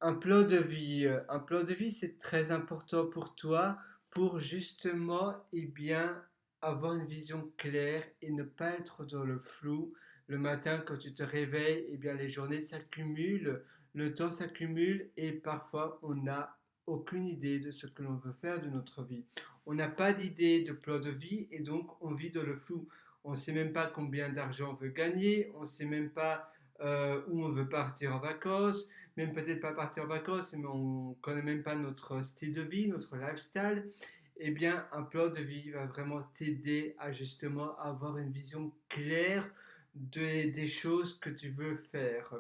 Un plan de vie, c'est très important pour toi pour justement, avoir une vision claire et ne pas être dans le flou. Le matin, quand tu te réveilles, les journées s'accumulent, le temps s'accumule et parfois on n'a aucune idée de ce que l'on veut faire de notre vie. On n'a pas d'idée de plan de vie et donc on vit dans le flou. On ne sait même pas combien d'argent on veut gagner, on ne sait même pas où on veut partir en vacances, même peut-être pas partir en vacances, mais on ne connaît même pas notre style de vie, notre lifestyle. Un plan de vie va vraiment t'aider à justement avoir une vision claire des choses que tu veux faire.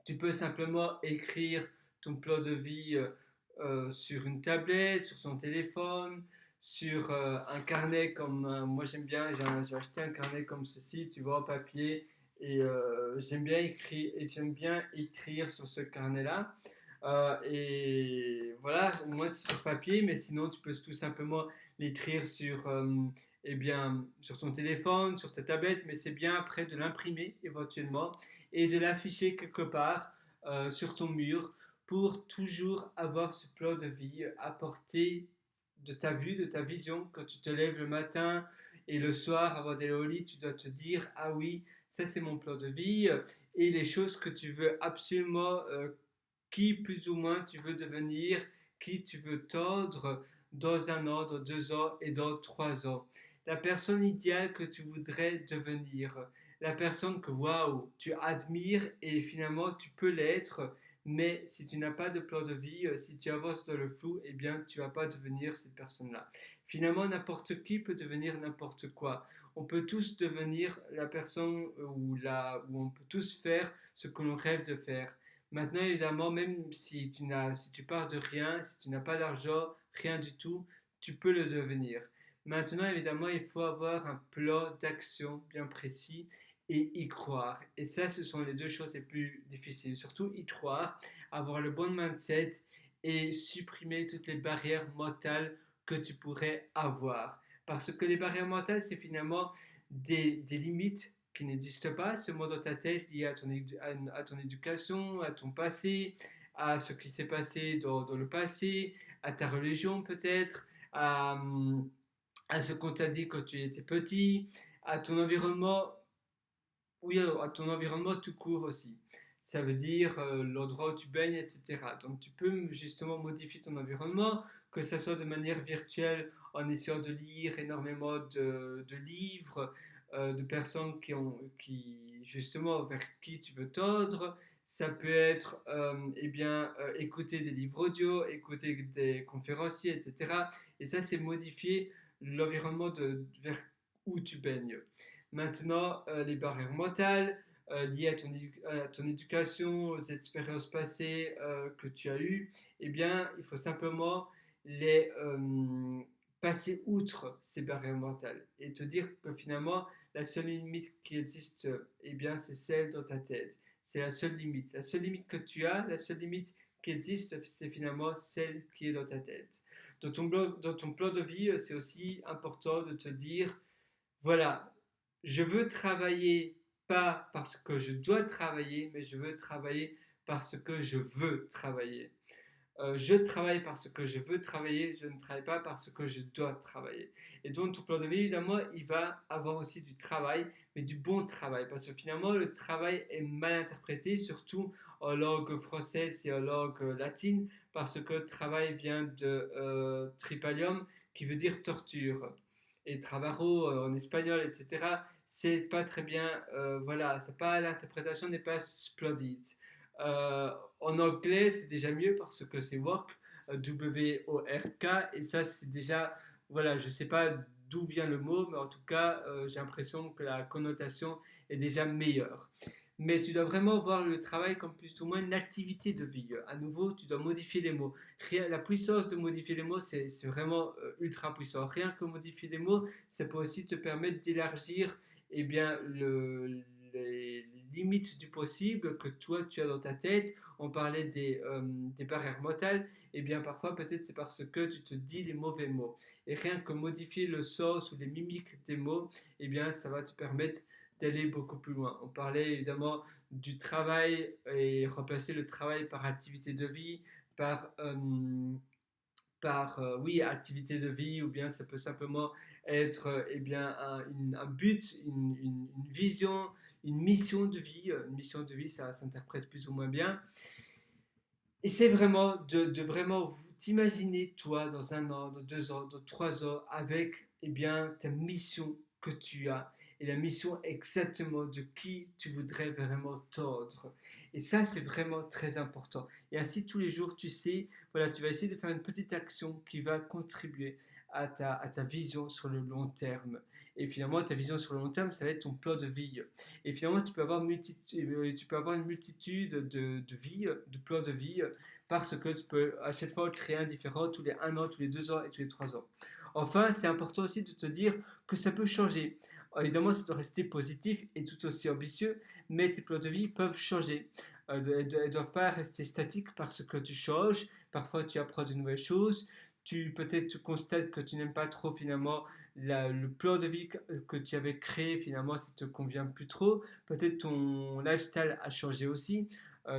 Tu peux simplement écrire ton plan de vie sur une tablette, sur ton téléphone, sur un carnet comme moi j'aime bien, j'ai acheté un carnet comme ceci, tu vois, en papier, et j'aime bien écrire sur ce carnet-là. Et voilà, moi c'est sur papier, mais sinon tu peux tout simplement l'écrire sur ton téléphone, sur ta tablette, mais c'est bien après de l'imprimer éventuellement et de l'afficher quelque part sur ton mur pour toujours avoir ce plan de vie à portée de ta vue, de ta vision. Quand tu te lèves le matin et le soir avant d'aller au lit, tu dois te dire, ah oui, ça c'est mon plan de vie et les choses que tu veux absolument, qui plus ou moins tu veux devenir, qui tu veux tordre dans un an, dans 2 ans et dans 3 ans. La personne idéale que tu voudrais devenir, la personne que waouh, tu admires et finalement tu peux l'être, mais si tu n'as pas de plan de vie, si tu avances dans le flou, tu vas pas devenir cette personne-là. Finalement, n'importe qui peut devenir n'importe quoi. On peut tous devenir la personne où on peut tous faire ce que l'on rêve de faire. Maintenant, évidemment, même si tu pars de rien, si tu n'as pas d'argent, rien du tout, tu peux le devenir. Maintenant, évidemment, il faut avoir un plan d'action bien précis et y croire. Et ça, ce sont les deux choses les plus difficiles. Surtout y croire, avoir le bon mindset et supprimer toutes les barrières mentales que tu pourrais avoir. Parce que les barrières mentales, c'est finalement des limites qui n'existent pas, seulement dans ta tête, liées à ton éducation, à ton passé, à ce qui s'est passé dans le passé, à ta religion peut-être, à ce qu'on t'a dit quand tu étais petit, à ton environnement, oui, à ton environnement tout court aussi. Ça veut dire l'endroit où tu baignes, etc. Donc tu peux justement modifier ton environnement, que ce soit de manière virtuelle en essayant de lire énormément de livres, de personnes qui justement vers qui tu veux tordre. Ça peut être écouter des livres audio, écouter des conférenciers, etc. Et ça, c'est modifier l'environnement vers où tu baignes. Maintenant, les barrières mentales liées à ton éducation, aux expériences passées que tu as eues, il faut simplement les passer outre ces barrières mentales et te dire que finalement, la seule limite qui existe, c'est celle dans ta tête. C'est la seule limite. La seule limite que tu as, la seule limite qui existe, c'est finalement celle qui est dans ta tête. Dans ton plan de vie, c'est aussi important de te dire, voilà, je veux travailler pas parce que je dois travailler, mais je veux travailler parce que je veux travailler. Je travaille parce que je veux travailler, je ne travaille pas parce que je dois travailler. Et donc, ton plan de vie, évidemment, il va avoir aussi du travail, mais du bon travail, parce que finalement, le travail est mal interprété, surtout en langue française et en langue latine, parce que travail vient de tripalium, qui veut dire torture. Et travaro en espagnol, etc., c'est pas très bien, voilà, c'est pas, l'interprétation n'est pas splendide. En anglais, c'est déjà mieux parce que c'est work, W-O-R-K, et ça, c'est déjà, voilà, je sais pas d'où vient le mot, mais en tout cas, j'ai l'impression que la connotation est déjà meilleure. Mais tu dois vraiment voir le travail comme plus ou moins une activité de vie. À nouveau, tu dois modifier les mots. La puissance de modifier les mots, c'est vraiment ultra puissant. Rien que modifier les mots, ça peut aussi te permettre d'élargir les limites du possible que toi tu as dans ta tête. On parlait des barrières mentales, et bien parfois peut-être c'est parce que tu te dis les mauvais mots. Et rien que modifier le sens ou les mimiques des mots, ça va te permettre d'aller beaucoup plus loin. On parlait évidemment du travail et remplacer le travail par activité de vie, par, oui, activité de vie, ou bien ça peut simplement être eh bien, un but, une vision, une mission de vie. Une mission de vie, ça s'interprète plus ou moins bien. Essaie vraiment de vraiment t'imaginer, toi, dans 1 an, dans 2 ans, dans 3 ans, avec eh bien, ta mission que tu as et la mission exactement de qui tu voudrais vraiment tordre. Et ça, c'est vraiment très important. Et ainsi, tous les jours, tu sais, voilà, tu vas essayer de faire une petite action qui va contribuer à ta vision sur le long terme. Et finalement, ta vision sur le long terme, ça va être ton plan de vie. Et finalement, tu peux avoir une multitude de vies, de plans de vie, parce que tu peux à chaque fois créer un différent tous les 1 an, tous les 2 ans et tous les 3 ans. Enfin, c'est important aussi de te dire que ça peut changer. Évidemment, ça doit rester positif et tout aussi ambitieux, mais tes plans de vie peuvent changer. Elles ne doivent pas rester statiques parce que tu changes. Parfois, tu apprends de nouvelles choses. Peut-être tu constates que tu n'aimes pas trop finalement le plan de vie que tu avais créé, finalement, ça te convient plus trop. Peut-être ton lifestyle a changé aussi,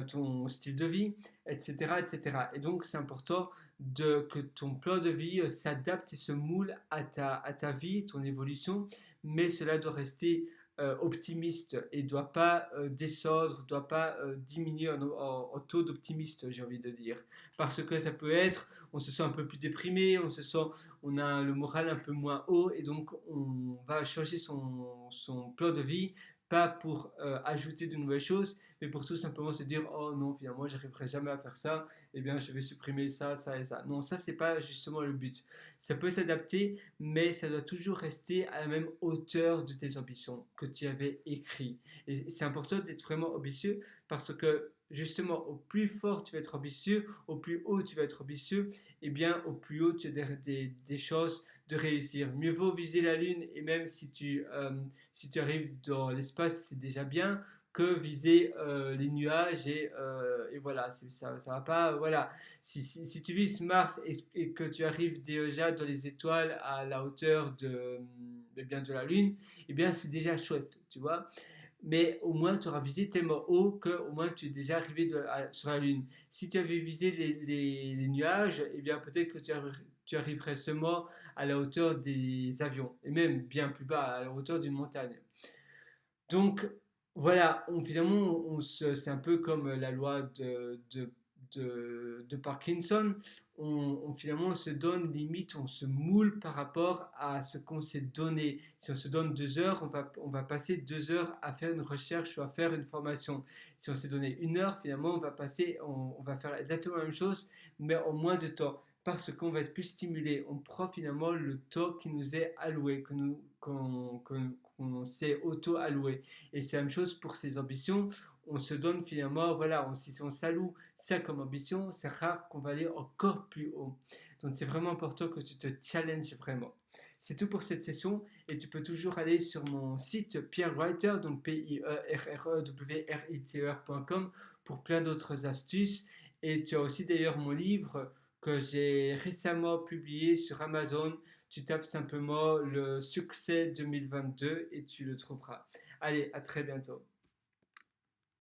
ton style de vie, etc., etc. Et donc, c'est important que ton plan de vie s'adapte et se moule à ta vie, ton évolution, mais cela doit rester optimiste et ne doit pas descendre, ne doit pas diminuer en taux d'optimiste, j'ai envie de dire. Parce que ça peut être, on se sent un peu plus déprimé, on a le moral un peu moins haut et donc on va changer son plan de vie, pas pour ajouter de nouvelles choses, mais pour tout simplement se dire oh non, finalement, j'arriverai jamais à faire ça, eh bien, je vais supprimer ça, ça et ça. Non, ça, c'est pas justement le but. Ça peut s'adapter, mais ça doit toujours rester à la même hauteur de tes ambitions que tu avais écrit. Et c'est important d'être vraiment ambitieux parce que justement, au plus fort tu vas être ambitieux, au plus haut tu vas être ambitieux, et bien au plus haut tu as des chances de réussir. Mieux vaut viser la Lune, et même si tu arrives dans l'espace, c'est déjà bien, que viser les nuages et voilà, ça va pas, voilà. Si tu vises Mars et que tu arrives déjà dans les étoiles à la hauteur eh bien, de la Lune, et bien c'est déjà chouette, tu vois. Mais au moins tu auras visé tellement haut que au moins tu es déjà arrivé sur la Lune. Si tu avais visé les nuages, et bien peut-être que tu arriverais seulement à la hauteur des avions, et même bien plus bas, à la hauteur d'une montagne. Donc voilà, finalement, c'est un peu comme la loi de Parkinson. Finalement, on se donne limite, on se moule par rapport à ce qu'on s'est donné. Si on se donne 2 heures, on va passer 2 heures à faire une recherche ou à faire une formation. Si on s'est donné 1 heure, finalement, on va faire exactement la même chose, mais en moins de temps. Parce qu'on va être plus stimulé. On prend finalement le temps qui nous est alloué, qu'on s'est auto-alloué. Et c'est la même chose pour ses ambitions. On se donne finalement, voilà, si on s'alloue ça comme ambition, c'est rare qu'on va aller encore plus haut. Donc c'est vraiment important que tu te challenges vraiment. C'est tout pour cette session et tu peux toujours aller sur mon site Pierre Writer, donc pierrewriter.com pour plein d'autres astuces. Et tu as aussi d'ailleurs mon livre que j'ai récemment publié sur Amazon. Tu tapes simplement le succès 2022 et tu le trouveras. Allez, à très bientôt.